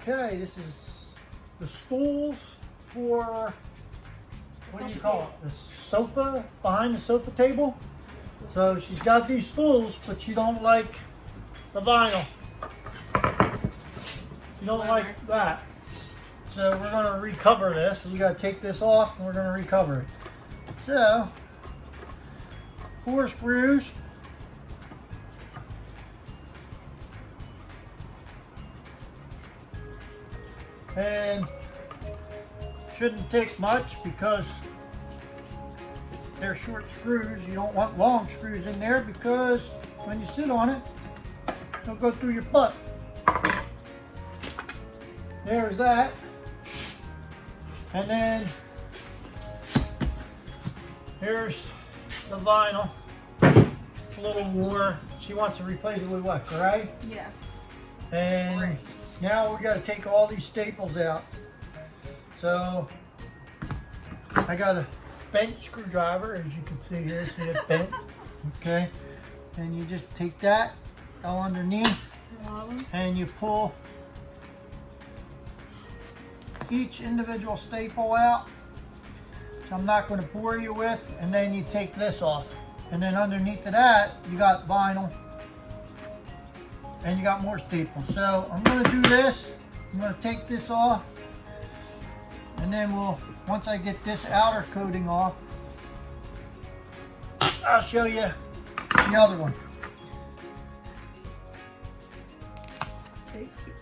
Okay, this is the stools for, what do you call it? The sofa, behind the sofa table. So she's got these stools, but she don't like the vinyl. You don't like that. So we're gonna recover this. We gotta take this off and we're gonna recover it. So, 4 screws. And shouldn't take much because they're short screws. You don't want long screws in there because when you sit on it, it'll go through your butt. There's that. And then here's the vinyl. It's a little more. She wants to replace it with what, gray? Yeah. And Gray. now we got to take all these staples out. So I got a bent screwdriver, as you can see here. See it bent? Okay. And you just take that, go underneath, and you pull each individual staple out. So I'm not going to bore you with. And then you take this off. And then underneath of that, you got vinyl. And you got more staples. So I'm going to do this. I'm going to take this off. And then once I get this outer coating off, I'll show you the other one. Thank you.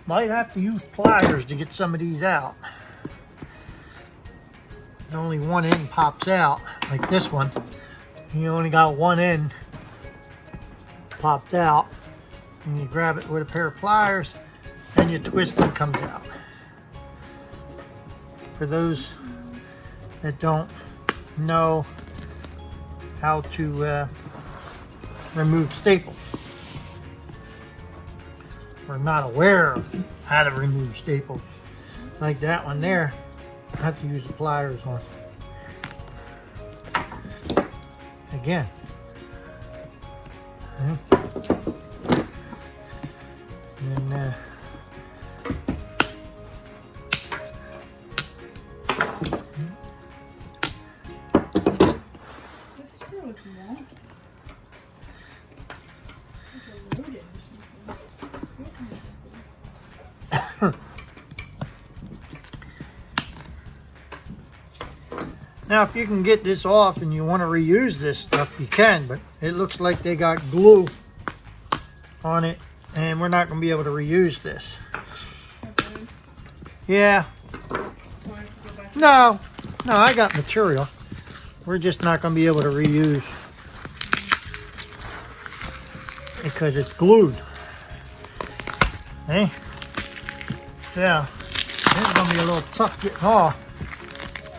Might have to use pliers to get some of these out. Only one end pops out, like this one. You only got one end popped out. And you grab it with a pair of pliers and you twist and it comes out. For those that don't know how to remove staples, or not aware of how to remove staples, like that one there, I have to use the pliers on. Again. And This screw is wonky. It's loaded or something. now, if you can get this off and you want to reuse this stuff, you can, but it looks like they got glue on it, and we're not going to be able to reuse this. Okay. Yeah. So I have to go back. No, I got material. We're just not going to be able to reuse because it's glued. Hey? Yeah. This is going to be a little tough getting off.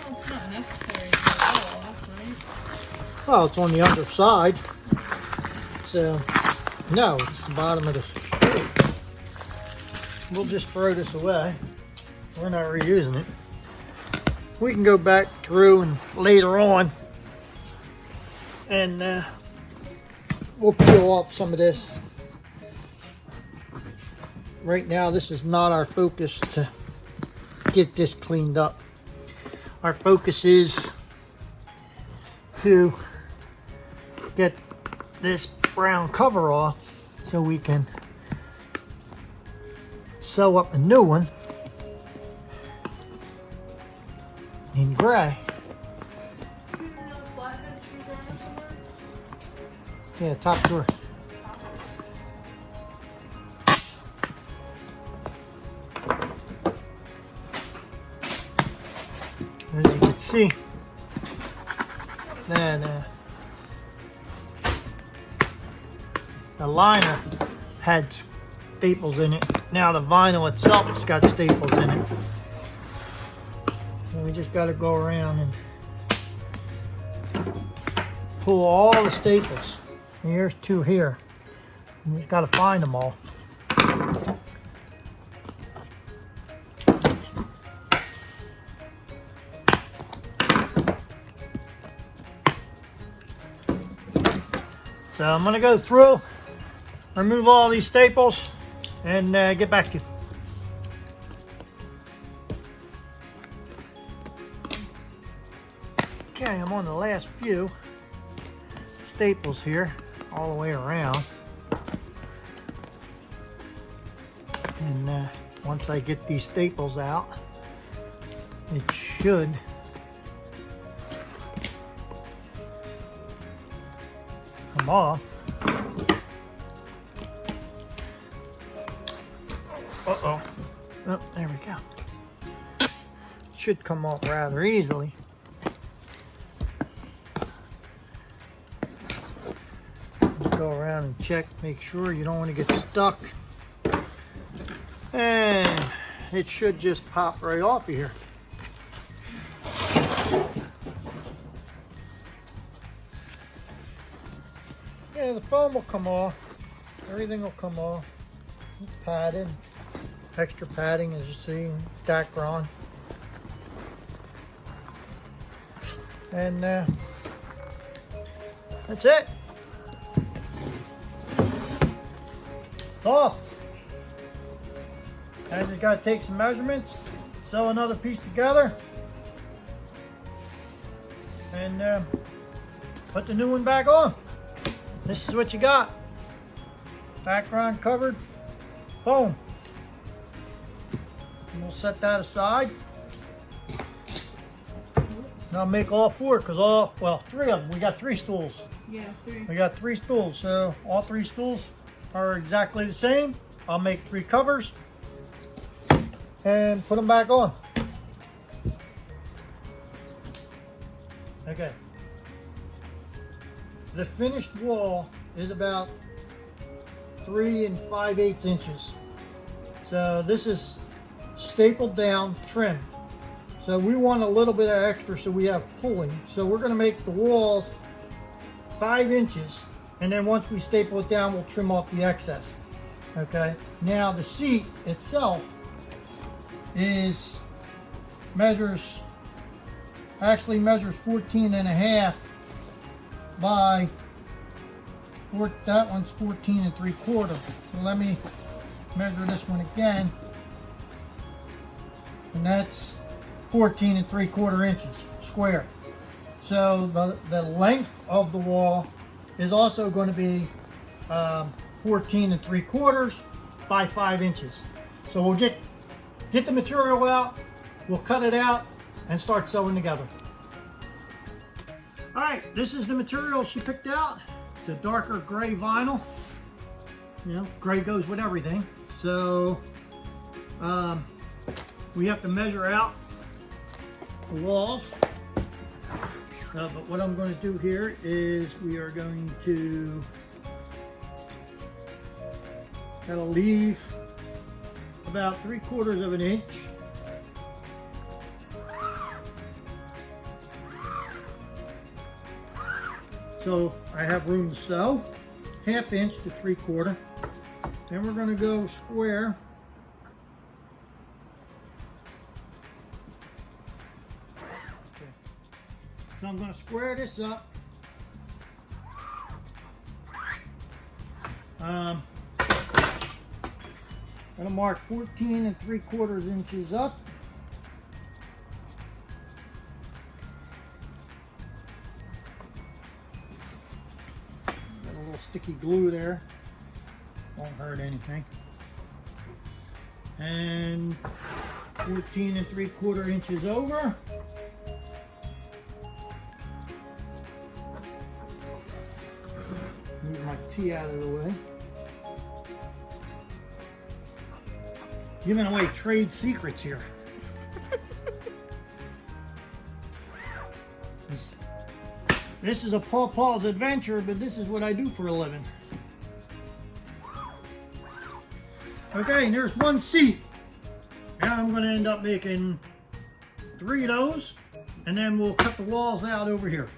Well, it's not necessary to get it all off, right? Well, it's on the underside. So, no, it's the bottom of the strip. We'll just throw this away. We're not reusing it. We can go back through and later on and we'll peel off some of this. Right now, this is not our focus to get this cleaned up. Our focus is to get this brown cover off so we can sew up a new one in gray. Yeah, top drawer. As you can see, that the liner had staples in it. Now the vinyl itself has got staples in it. So we just got to go around and pull all the staples. And here's two here. You just got to find them all. So I'm gonna go through, remove all these staples, and get back to you. Okay, I'm on the last few staples here, all the way around. And once I get these staples out, it should come off. Uh-oh. Oh, there we go. Should come off rather easily. Go around and check, make sure you don't want to get stuck. And it should just pop right off of here. Yeah, the foam will come off. Everything will come off. It's padded. Extra padding, as you see, Dacron. And that's it. It's off. I just got to take some measurements, sew another piece together, and put the new one back on. This is what you got. Background covered. Boom. And we'll set that aside. Now make all four, because three of them. We got 3 stools. Yeah, 3. We got 3 stools, so all 3 stools are exactly the same. I'll make 3 covers and put them back on. Okay. The finished wall is about 3 5/8 inches. So this is stapled down, trimmed. So we want a little bit of extra so we have pulling. So we're going to make the walls 5 inches, and then once we staple it down, we'll trim off the excess. Okay. Now the seat itself measures 14.5 by that one's 14 3/4. So let me measure this one again, and that's 14 3/4 inches square. So the length of the wall is also going to be 14 3/4 by 5 inches. So we'll get the material out, we'll cut it out, and start sewing together. All right, this is the material she picked out. It's a darker gray vinyl. You know, gray goes with everything. So we have to measure out the walls. But what I'm going to do here is we are going to leave about 3/4 of an inch. So I have room to sew, 1/2 inch to 3/4. Then we're going to go square. Okay. So I'm going to square this up. I'm going to mark 14 3/4 inches up. Got a little sticky glue there. Won't hurt anything. And 14 3/4 inches over. Move my T out of the way. Giving away trade secrets here. This is a Paw Paw's adventure, but this is what I do for a living. Okay, and there's one seat. Now I'm going to end up making 3 of those, and then we'll cut the walls out over here.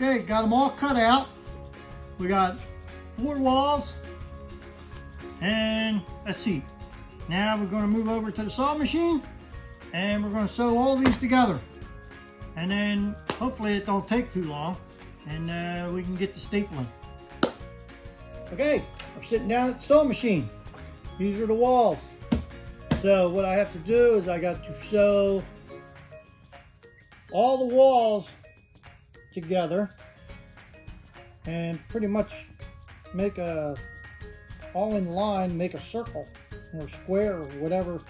Okay, got them all cut out. We got 4 walls and a seat. Now we're going to move over to the saw machine and we're going to sew all these together. And then hopefully it don't take too long and we can get the stapling. Okay, we're sitting down at the sewing machine. These are the walls. So what I have to do is I got to sew all the walls together and pretty much make a all in line, make a circle or square or whatever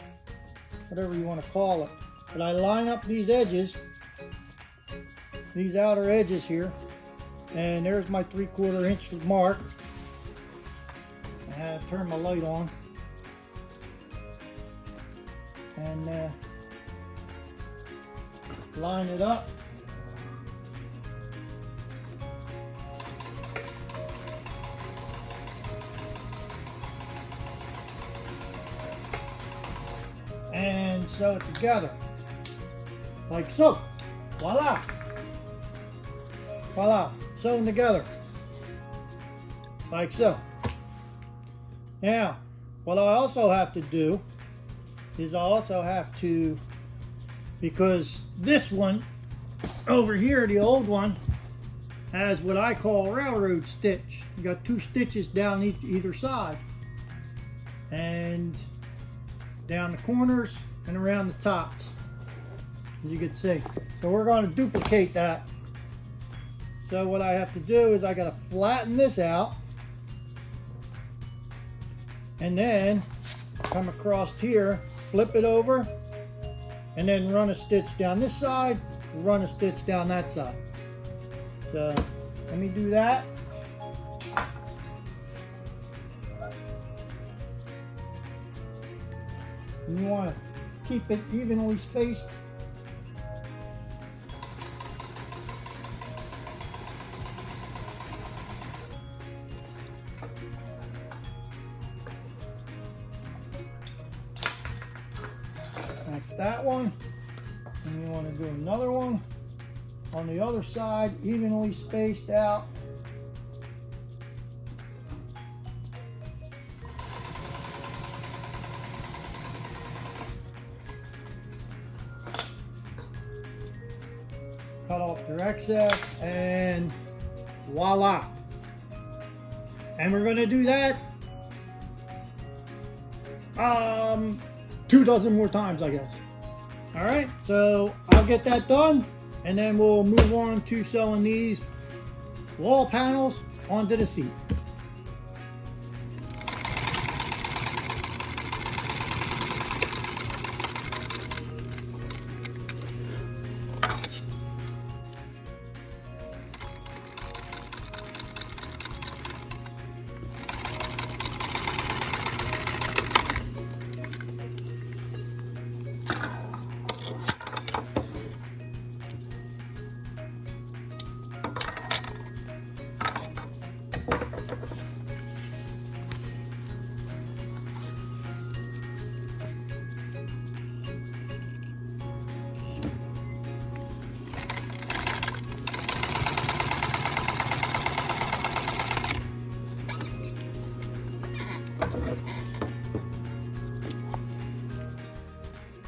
you want to call it. But I line up these edges, these outer edges here, and there's my 3/4 inch mark. I turn my light on and line it up. And sew it together like so. Voila! Voila! Sewn together like so. Now, what I also have to do is I also have to, because this one over here, the old one, has what I call railroad stitch. You got 2 stitches down either side, and down the corners and around the tops, as you can see. So we're going to duplicate that. So what I have to do is I got to flatten this out and then come across here, flip it over, and then run a stitch down this side, run a stitch down that side. So let me do that. And you want to keep it evenly spaced. That's that one. And you want to do another one on the other side, evenly spaced out. Cut off your excess and voila. And we're going to do that 2 dozen more times, I guess. All right, so I'll get that done and then we'll move on to sewing these wall panels onto the seat.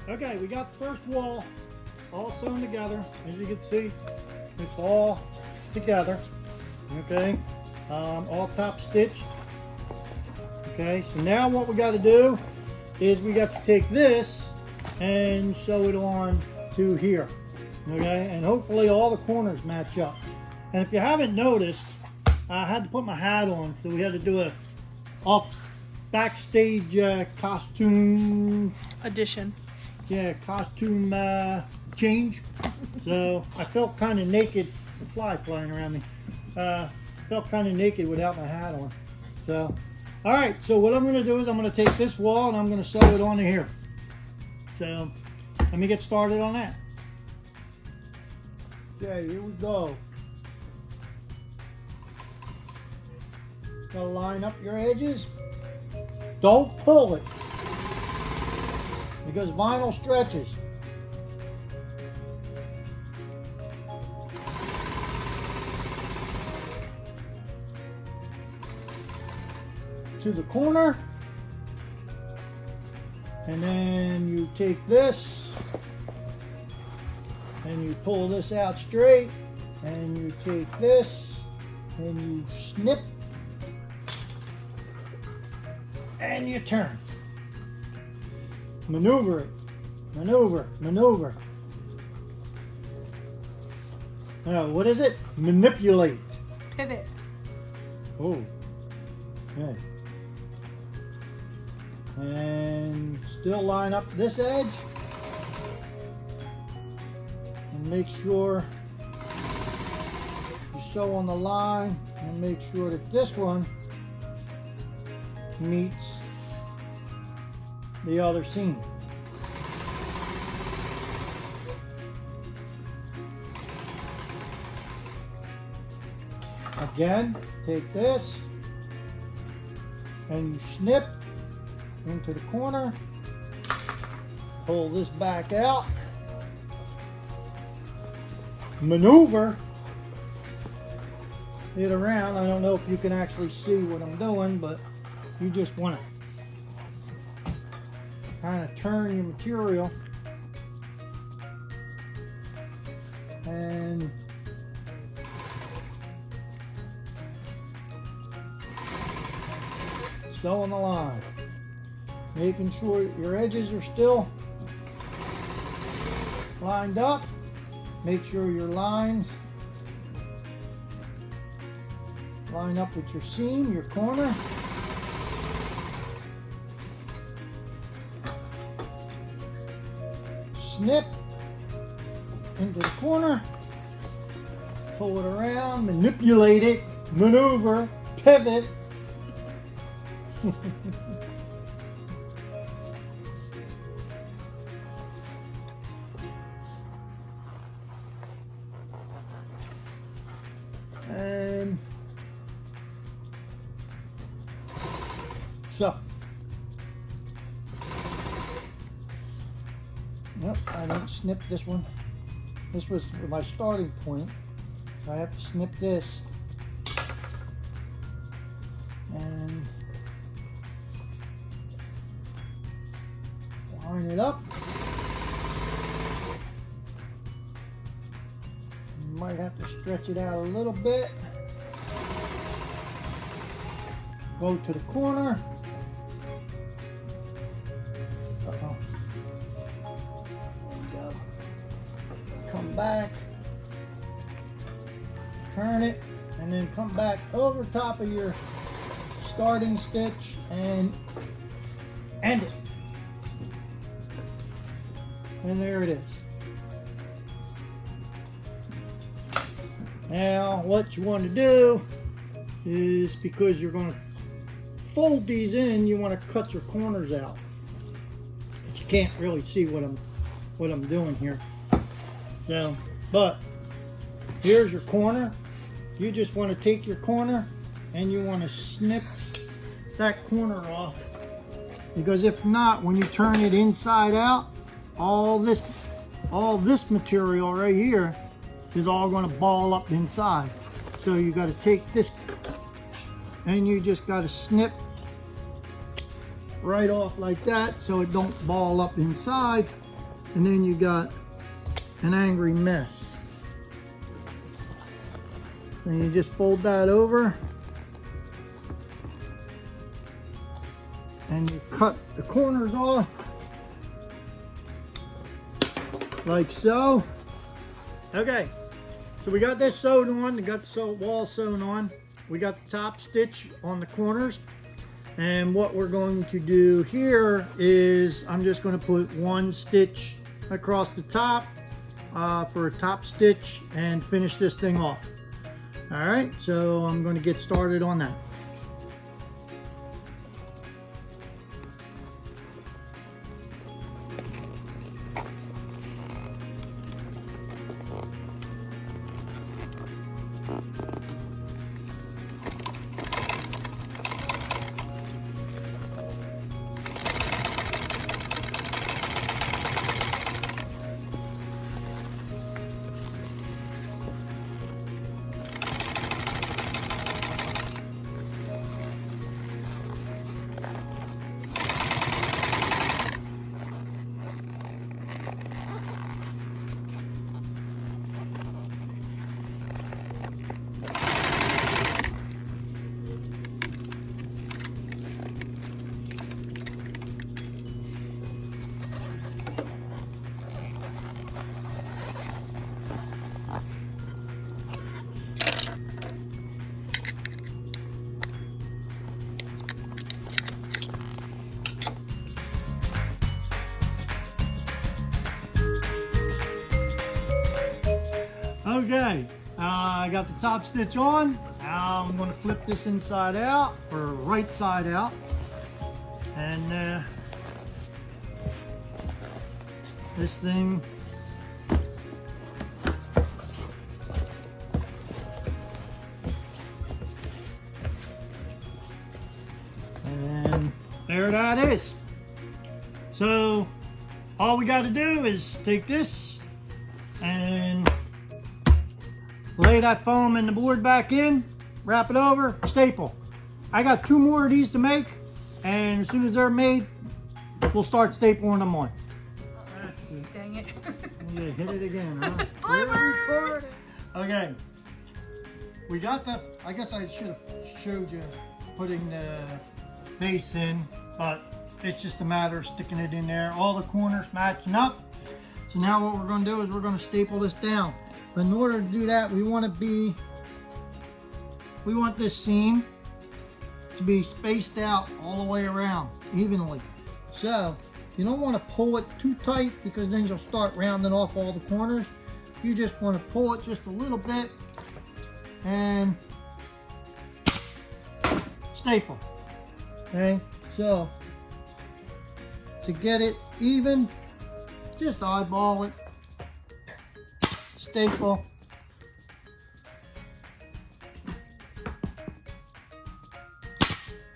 Okay, we got the first wall all sewn together. As you can see, it's all together. Okay, all top stitched. Okay, so now what we got to do is we got to take this and sew it on to here. Okay, and hopefully all the corners match up. And if you haven't noticed, I had to put my hat on, so we had to do a backstage costume Addition. Yeah, costume change. So I felt kind of naked. The fly flying around me. Felt kind of naked without my hat on. So, all right. So what I'm going to do is I'm going to take this wall and I'm going to sew it onto here. So let me get started on that. Okay, here we go. Gotta line up your edges. Don't pull it, because vinyl stretches. to the corner. And then you take this and you pull this out straight, and you take this and you snip and you turn. Maneuver it. Maneuver, maneuver. What is it? Manipulate. Pivot. Oh. Okay. And still line up this edge. And make sure you sew on the line, and make sure that this one meets the other seam. Again, take this and you snip into the corner, pull this back out, maneuver it around. I don't know if you can actually see what I'm doing, but you just want to kind of turn your material and sew on the line, making sure your edges are still lined up. Make sure your lines line up with your seam, your corner. Snip into the corner, pull it around, manipulate it, maneuver, pivot. And so, yep, I didn't snip this one. This was my starting point. So I have to snip this and line it up. You might have to stretch it out a little bit. Go to the corner. Uh-oh. There we go. Come back. Turn it, and then come back over top of your starting stitch and end it. And there it is. Now what you want to do is, because you're going to fold these in, you want to cut your corners out. But you can't really see what I'm doing here. So, but here's your corner. You just want to take your corner and you want to snip that corner off, because if not, when you turn it inside out, all this material right here is all going to ball up inside. So you got to take this and you just got to snip right off like that so it don't ball up inside, and then you got an angry mess. And you just fold that over and you cut the corners off like so. Okay, so we got this sewed on, we got the wall sewn on, we got the top stitch on the corners, and what we're going to do here is I'm just going to put one stitch across the top for a top stitch and finish this thing off. All right, so I'm going to get started on that. Okay, I got the top stitch on. Now I'm going to flip this inside out, or right side out. And this thing, and there that is. So all we got to do is take this and lay that foam and the board back in, wrap it over, staple. I got 2 more of these to make, and as soon as they're made, we'll start stapling them on. Dang it. You hit it again, huh? Bloopers! Okay. We got the, I guess I should have showed you putting the base in, but it's just a matter of sticking it in there. All the corners matching up. So now what we're going to do is we're going to staple this down. But in order to do that, we want this seam to be spaced out all the way around evenly. So you don't want to pull it too tight, because then you'll start rounding off all the corners. You just want to pull it just a little bit and staple. Okay, so to get it even, just eyeball it, staple,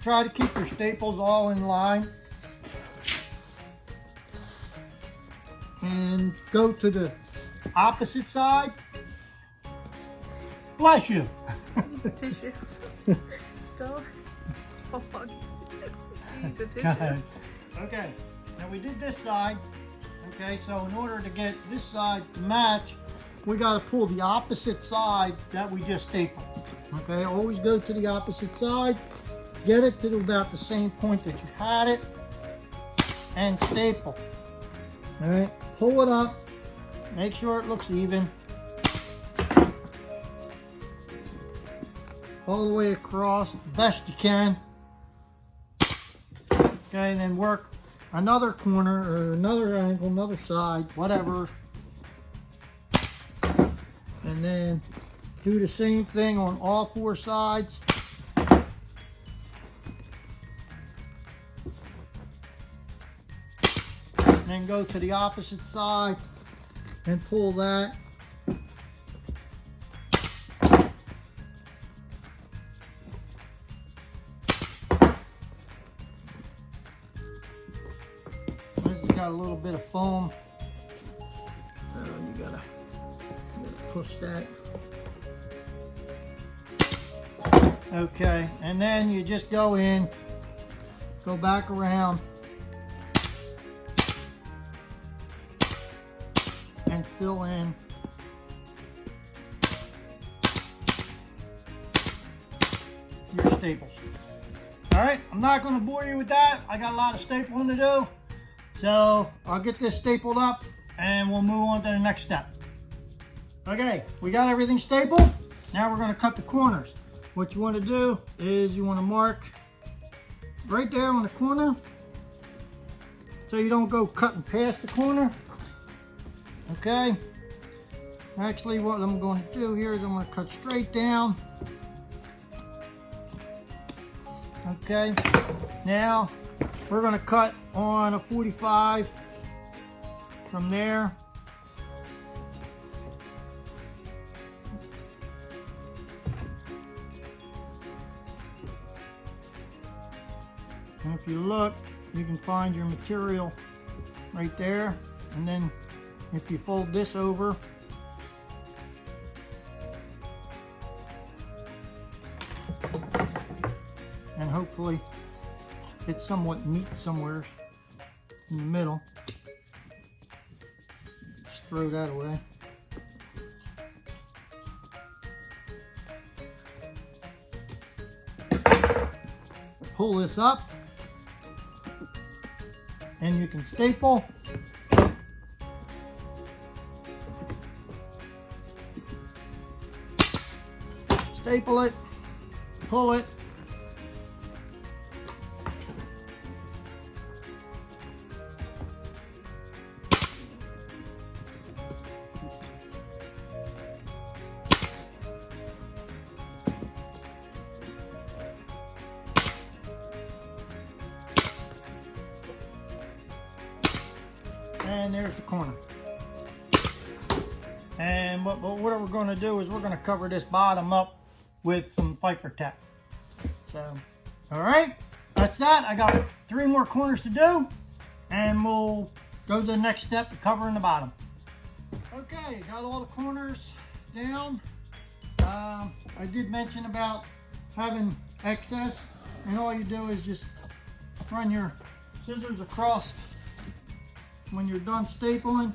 try to keep your staples all in line, and go to the opposite side. Bless you. Tissue. Go. Oh, fuck. Eat the Go tissue. ahead. Okay, now we did this side. Okay, so in order to get this side to match, we got to pull the opposite side that we just stapled. Okay, always go to the opposite side, get it to about the same point that you had it, and staple. All right, pull it up, make sure it looks even, all the way across the best you can. Okay, and then work another corner or another angle, another side, whatever. And then do the same thing on all 4 sides. And then go to the opposite side and pull that. This has got a little bit of foam. So you gotta push that. Okay, and then you just go in, go back around, and fill in your staples. All right, I'm not going to bore you with that. I got a lot of stapling to do. So I'll get this stapled up and we'll move on to the next step. Okay, we got everything stapled. Now we're going to cut the corners. What you want to do is you want to mark right there on the corner so you don't go cutting past the corner. Okay, actually what I'm going to do here is I'm going to cut straight down. Okay, now we're going to cut on a 45 from there. And if you look, you can find your material right there. And then if you fold this over, and hopefully it somewhat meets somewhere in the middle, just throw that away. Pull this up, and you can staple. Staple it, pull it, And there's the corner. And what we're going to do is we're going to cover this bottom up with some Pfeiffer tack. So, all right, that's that. I got 3 more corners to do, and we'll go to the next step, covering the bottom. Okay, got all the corners down. I did mention about having excess, and all you do is just run your scissors across when you're done stapling.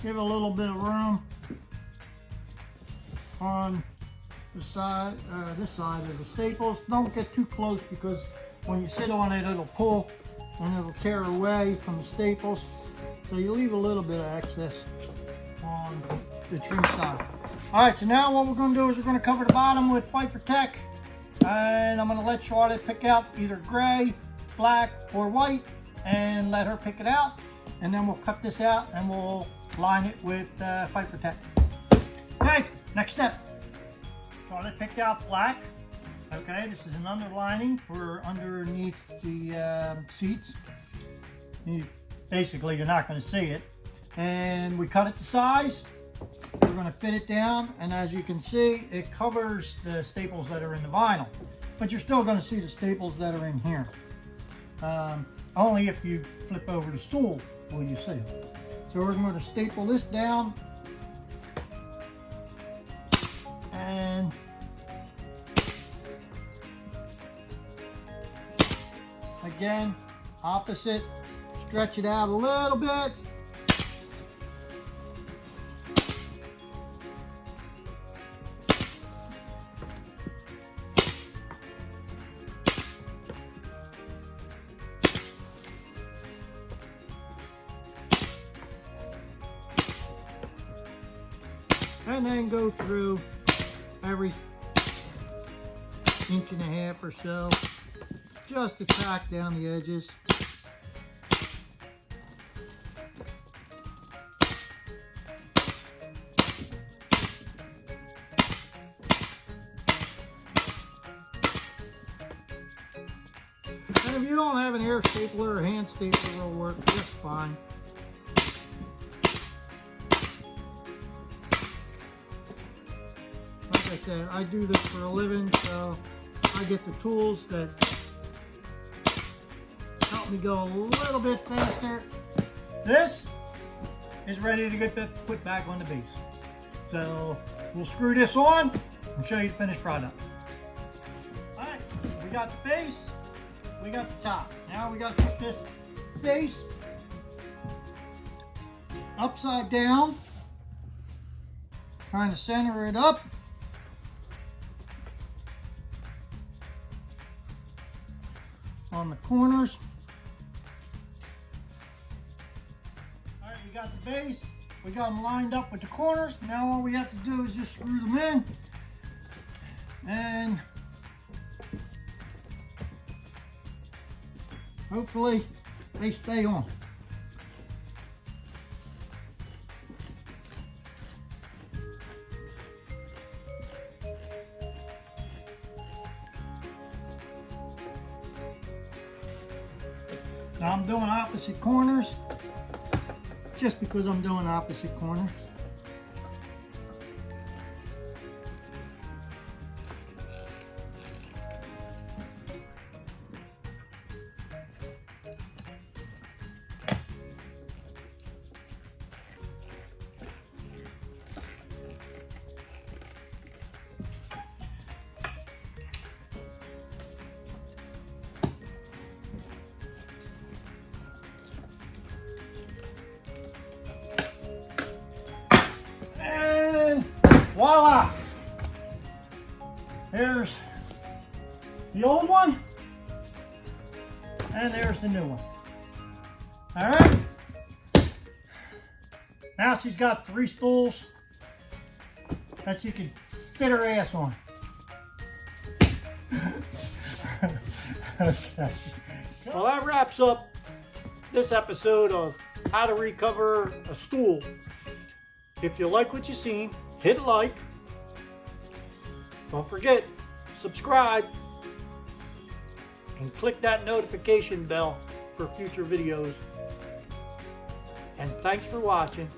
Give it a little bit of room on the side, this side of the staples. Don't get too close, because when you sit on it, it'll pull and it'll tear away from the staples. So you leave a little bit of excess on the trim side. All right, so now what we're going to do is we're going to cover the bottom with Pfeiffer tack, and I'm going to let Charlotte pick out either gray, black, or white, and let her pick it out, and then we'll cut this out and we'll line it with Pfeiffer tack. Okay, next step. Charlotte picked out black. Okay, this is an underlining for underneath the seats. Basically, you're not going to see it. And we cut it to size. We're going to fit it down, and as you can see, it covers the staples that are in the vinyl. But you're still going to see the staples that are in here. Only if you flip over the stool will you see it. So we're going to staple this down, and again, opposite, stretch it out a little bit. And then go through every 1.5 inches or so, just to tack down the edges. And if you don't have an air stapler or hand stapler, will work just fine. Like I said, I do this for a living, so I get the tools that help me go a little bit faster. This is ready to get put back on the base. So we'll screw this on and show you the finished product. Alright, we got the base, we got the top. Now we got to put this base upside down, trying to center it up. On the corners. All right, we got the base, we got them lined up with the corners. Now all we have to do is just screw them in, and hopefully they stay on. Now I'm doing opposite corners, just because I'm doing opposite corners. Voila! There's the old one, and there's the new one. All right. Now she's got 3 stools that she can fit her ass on. Okay. Well, that wraps up this episode of how to recover a stool. If you like what you've seen, hit like. Don't forget, subscribe. And click that notification bell for future videos. And thanks for watching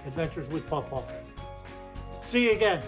Adventures with Paw Paw. See you again.